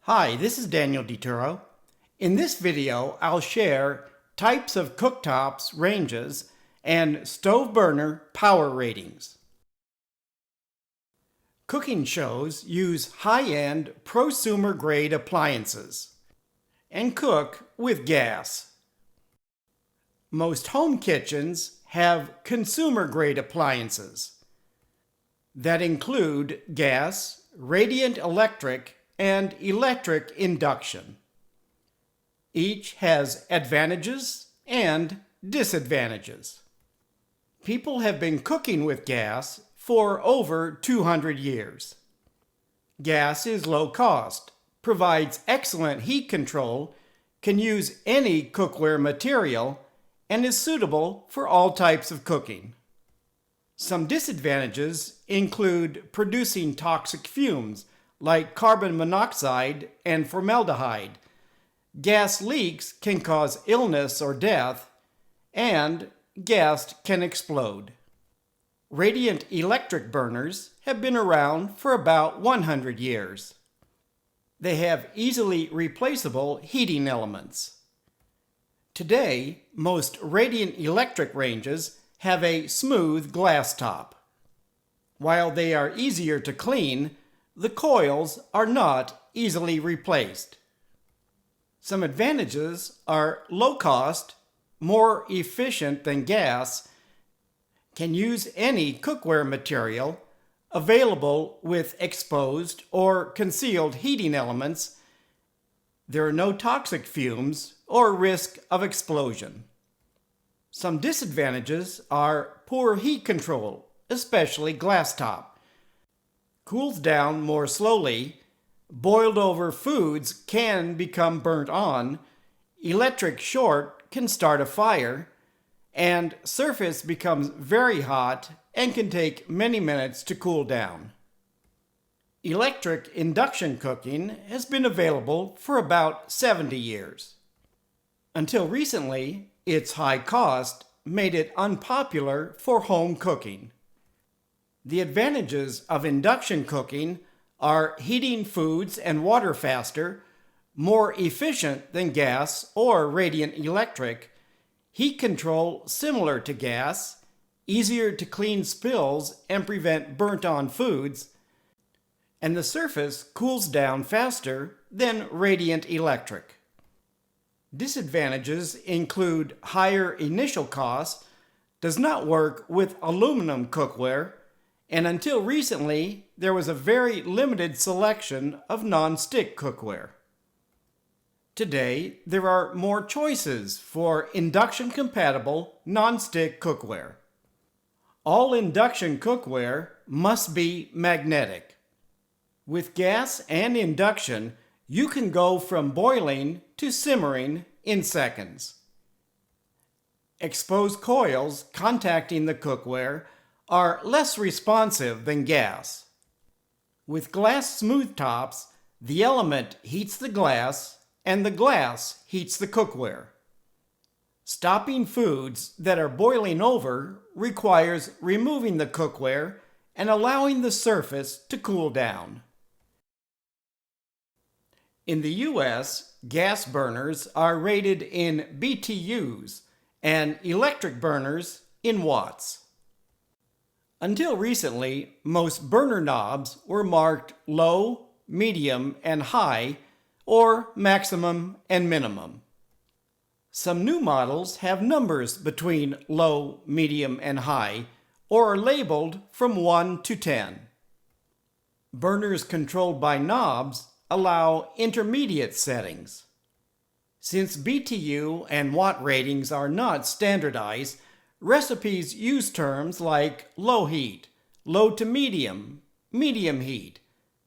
Hi, this is Daniel DiTuro. In this video, I'll share types of cooktops ranges and stove burner power ratings. Cooking shows use high-end prosumer-grade appliances and cook with gas. Most home kitchens have consumer-grade appliances that include gas, radiant electric, and electric induction. Each has advantages and disadvantages. People have been cooking with gas for over 200 years. Gas is low cost, provides excellent heat control, can use any cookware material, and is suitable for all types of cooking. Some disadvantages include producing toxic fumes like carbon monoxide and formaldehyde. Gas leaks can cause illness or death, and gas can explode. Radiant electric burners have been around for about 100 years. They have easily replaceable heating elements. Today, most radiant electric ranges have a smooth glass top. While they are easier to clean, the coils are not easily replaced. Some advantages are low cost, more efficient than gas, can use any cookware material, available with exposed or concealed heating elements. There are no toxic fumes or risk of explosion. Some disadvantages are poor heat control, especially glass top. Cools down more slowly, boiled over foods can become burnt on, electric short can start a fire, and surface becomes very hot and can take many minutes to cool down. Electric induction cooking has been available for about 70 years. Until recently, its high cost made it unpopular for home cooking. The advantages of induction cooking are heating foods and water faster, more efficient than gas or radiant electric, heat control similar to gas, easier to clean spills and prevent burnt-on foods, and the surface cools down faster than radiant electric. Disadvantages include higher initial costs, does not work with aluminum cookware, and until recently, there was a very limited selection of non-stick cookware. Today, there are more choices for induction-compatible non-stick cookware. All induction cookware must be magnetic. With gas and induction, you can go from boiling to simmering in seconds. Exposed coils contacting the cookware are less responsive than gas. With glass smooth tops, the element heats the glass and the glass heats the cookware. Stopping foods that are boiling over requires removing the cookware and allowing the surface to cool down. In the US, gas burners are rated in BTUs and electric burners in watts. Until recently, most burner knobs were marked low, medium, and high, or maximum and minimum. Some new models have numbers between low, medium, and high, or are labeled from 1 to 10. Burners controlled by knobs allow intermediate settings. Since BTU and watt ratings are not standardized, recipes use terms like low heat, low to medium, medium heat,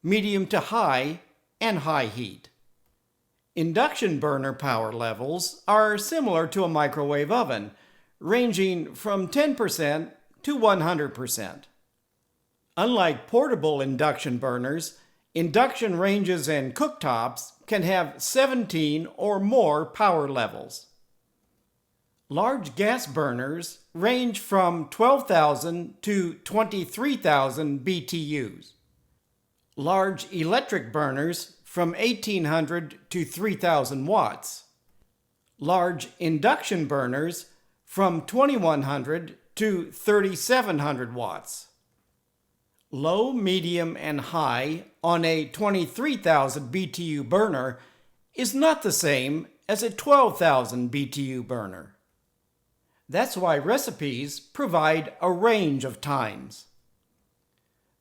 medium to high, and high heat. Induction burner power levels are similar to a microwave oven, ranging from 10% to 100%. Unlike portable induction burners, induction ranges and cooktops can have 17 or more power levels. Large gas burners range from 12,000 to 23,000 BTUs. Large electric burners from 1800 to 3000 watts. Large induction burners from 2100 to 3700 watts. Low, medium, and high on a 23,000 BTU burner is not the same as a 12,000 BTU burner. That's why recipes provide a range of times.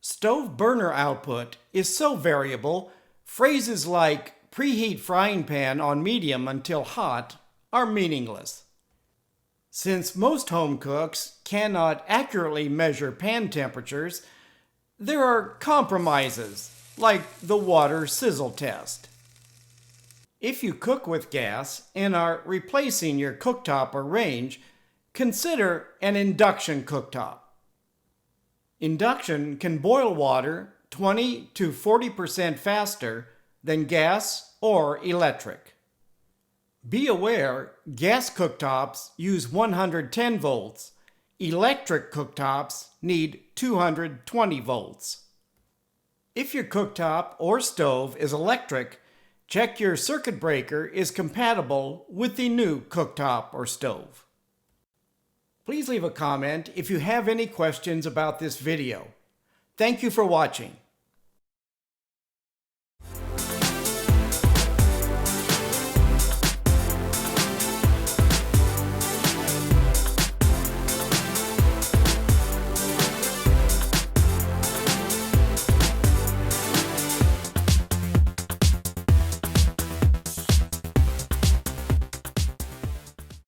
Stove burner output is so variable, phrases like preheat frying pan on medium until hot are meaningless. Since most home cooks cannot accurately measure pan temperatures, there are compromises, like the water sizzle test. If you cook with gas and are replacing your cooktop or range, consider an induction cooktop. Induction can boil water 20 to 40% faster than gas or electric. Be aware, gas cooktops use 110 volts. Electric cooktops need 220 volts. If your cooktop or stove is electric, check your circuit breaker is compatible with the new cooktop or stove. Please leave a comment if you have any questions about this video. Thank you for watching.